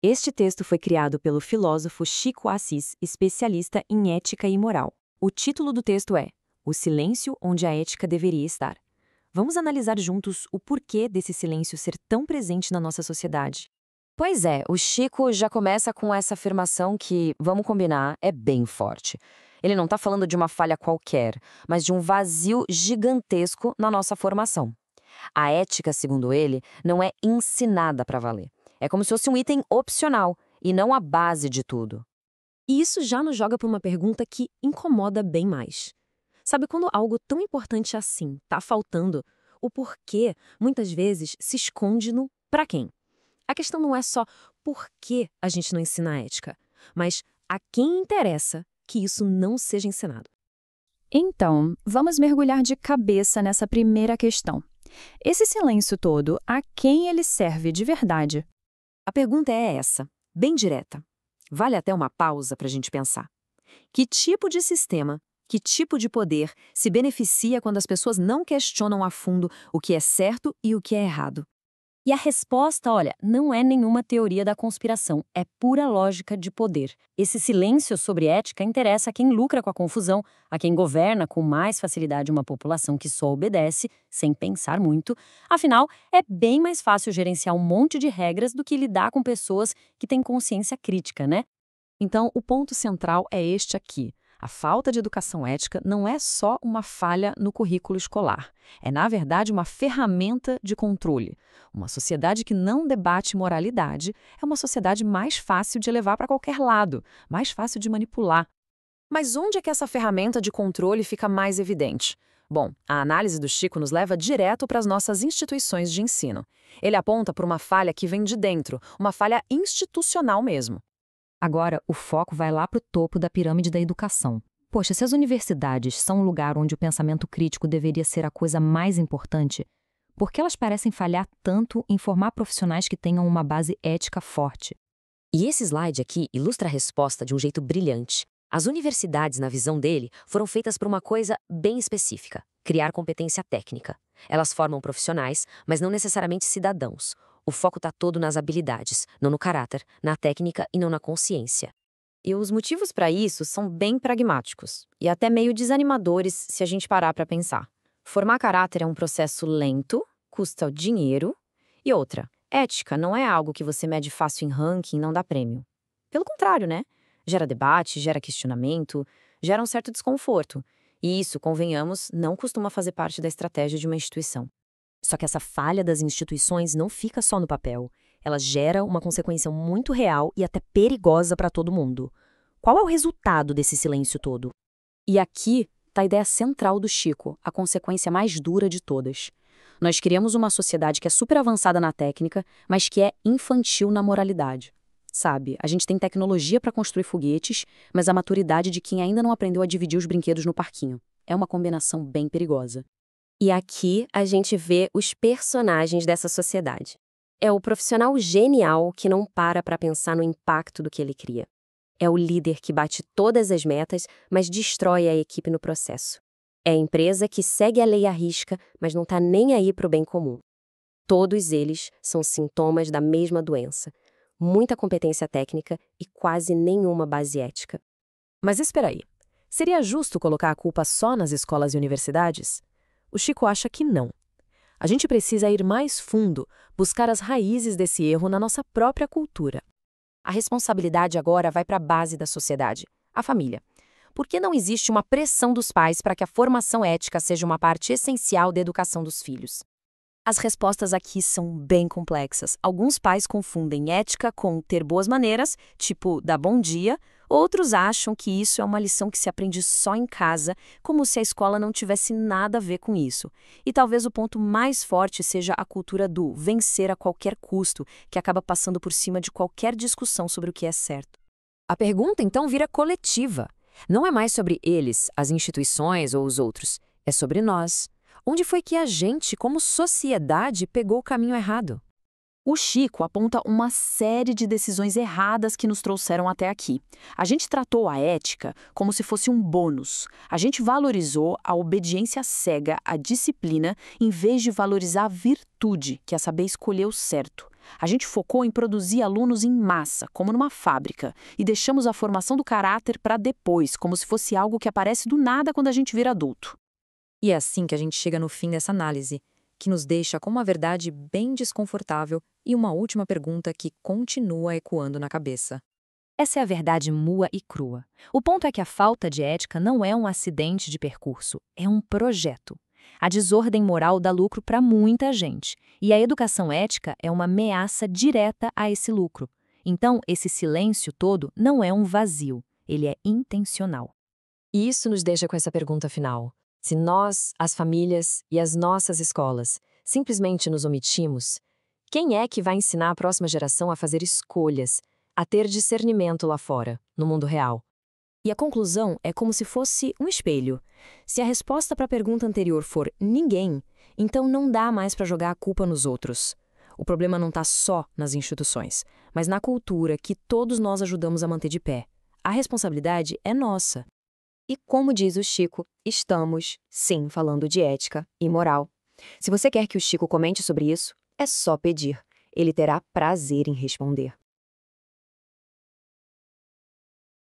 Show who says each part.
Speaker 1: Este texto foi criado pelo filósofo Chico Assis, especialista em ética e moral. O título do texto é O Silêncio onde a ética deveria estar. Vamos analisar juntos o porquê desse silêncio ser tão presente na nossa sociedade.
Speaker 2: Pois é, o Chico já começa com essa afirmação que, vamos combinar, é bem forte. Ele não está falando de uma falha qualquer, mas de um vazio gigantesco na nossa formação. A ética, segundo ele, não é ensinada para valer. É como se fosse um item opcional e não a base de tudo.
Speaker 1: E isso já nos joga para uma pergunta que incomoda bem mais. Sabe quando algo tão importante assim está faltando, o porquê muitas vezes se esconde no para quem? A questão não é só por que a gente não ensina a ética, mas a quem interessa que isso não seja ensinado.
Speaker 3: Então, vamos mergulhar de cabeça nessa primeira questão. Esse silêncio todo, a quem ele serve de verdade?
Speaker 1: A pergunta é essa, bem direta. Vale até uma pausa para a gente pensar. Que tipo de sistema, que tipo de poder se beneficia quando as pessoas não questionam a fundo o que é certo e o que é errado?
Speaker 2: E a resposta, olha, não é nenhuma teoria da conspiração, é pura lógica de poder. Esse silêncio sobre ética interessa a quem lucra com a confusão, a quem governa com mais facilidade uma população que só obedece, sem pensar muito. Afinal, é bem mais fácil gerenciar um monte de regras do que lidar com pessoas que têm consciência crítica, né?
Speaker 1: Então, o ponto central é este aqui. A falta de educação ética não é só uma falha no currículo escolar. É, na verdade, uma ferramenta de controle. Uma sociedade que não debate moralidade é uma sociedade mais fácil de levar para qualquer lado, mais fácil de manipular. Mas onde é que essa ferramenta de controle fica mais evidente? Bom, a análise do Chico nos leva direto para as nossas instituições de ensino. Ele aponta por uma falha que vem de dentro, uma falha institucional mesmo.
Speaker 2: Agora, o foco vai lá para o topo da pirâmide da educação. Poxa, se as universidades são um lugar onde o pensamento crítico deveria ser a coisa mais importante, por que elas parecem falhar tanto em formar profissionais que tenham uma base ética forte? E esse slide aqui ilustra a resposta de um jeito brilhante. As universidades, na visão dele, foram feitas para uma coisa bem específica: criar competência técnica. Elas formam profissionais, mas não necessariamente cidadãos. O foco está todo nas habilidades, não no caráter, na técnica e não na consciência.
Speaker 1: E os motivos para isso são bem pragmáticos e até meio desanimadores se a gente parar para pensar. Formar caráter é um processo lento, custa dinheiro. E outra, ética não é algo que você mede fácil em ranking e não dá prêmio. Pelo contrário, né? Gera debate, gera questionamento, gera um certo desconforto. E isso, convenhamos, não costuma fazer parte da estratégia de uma instituição.
Speaker 2: Só que essa falha das instituições não fica só no papel. Ela gera uma consequência muito real e até perigosa para todo mundo. Qual é o resultado desse silêncio todo?
Speaker 1: E aqui está a ideia central do Chico, a consequência mais dura de todas. Nós criamos uma sociedade que é super avançada na técnica, mas que é infantil na moralidade. Sabe, a gente tem tecnologia para construir foguetes, mas a maturidade de quem ainda não aprendeu a dividir os brinquedos no parquinho. É uma combinação bem perigosa.
Speaker 4: E aqui a gente vê os personagens dessa sociedade. É o profissional genial que não para pensar no impacto do que ele cria. É o líder que bate todas as metas, mas destrói a equipe no processo. É a empresa que segue a lei à risca, mas não está nem aí para o bem comum. Todos eles são sintomas da mesma doença. Muita competência técnica e quase nenhuma base ética.
Speaker 1: Mas espera aí. Seria justo colocar a culpa só nas escolas e universidades? O Chico acha que não. A gente precisa ir mais fundo, buscar as raízes desse erro na nossa própria cultura. A responsabilidade agora vai para a base da sociedade, a família. Por que não existe uma pressão dos pais para que a formação ética seja uma parte essencial da educação dos filhos? As respostas aqui são bem complexas. Alguns pais confundem ética com ter boas maneiras, tipo dar bom dia. Outros acham que isso é uma lição que se aprende só em casa, como se a escola não tivesse nada a ver com isso. E talvez o ponto mais forte seja a cultura do vencer a qualquer custo, que acaba passando por cima de qualquer discussão sobre o que é certo. A pergunta então vira coletiva. Não é mais sobre eles, as instituições ou os outros. É sobre nós. Onde foi que a gente, como sociedade, pegou o caminho errado? O Chico aponta uma série de decisões erradas que nos trouxeram até aqui. A gente tratou a ética como se fosse um bônus. A gente valorizou a obediência cega, a disciplina, em vez de valorizar a virtude, que é saber escolher o certo. A gente focou em produzir alunos em massa, como numa fábrica, e deixamos a formação do caráter para depois, como se fosse algo que aparece do nada quando a gente vira adulto.
Speaker 2: E é assim que a gente chega no fim dessa análise, que nos deixa com uma verdade bem desconfortável e uma última pergunta que continua ecoando na cabeça.
Speaker 3: Essa é a verdade nua e crua. O ponto é que a falta de ética não é um acidente de percurso, é um projeto. A desordem moral dá lucro para muita gente, e a educação ética é uma ameaça direta a esse lucro. Então, esse silêncio todo não é um vazio, ele é intencional.
Speaker 1: E isso nos deixa com essa pergunta final. Se nós, as famílias e as nossas escolas, simplesmente nos omitimos, quem é que vai ensinar a próxima geração a fazer escolhas, a ter discernimento lá fora, no mundo real? E a conclusão é como se fosse um espelho. Se a resposta para a pergunta anterior for ninguém, então não dá mais para jogar a culpa nos outros. O problema não está só nas instituições, mas na cultura que todos nós ajudamos a manter de pé. A responsabilidade é nossa.
Speaker 4: E como diz o Chico, estamos, sim, falando de ética e moral. Se você quer que o Chico comente sobre isso, é só pedir. Ele terá prazer em responder.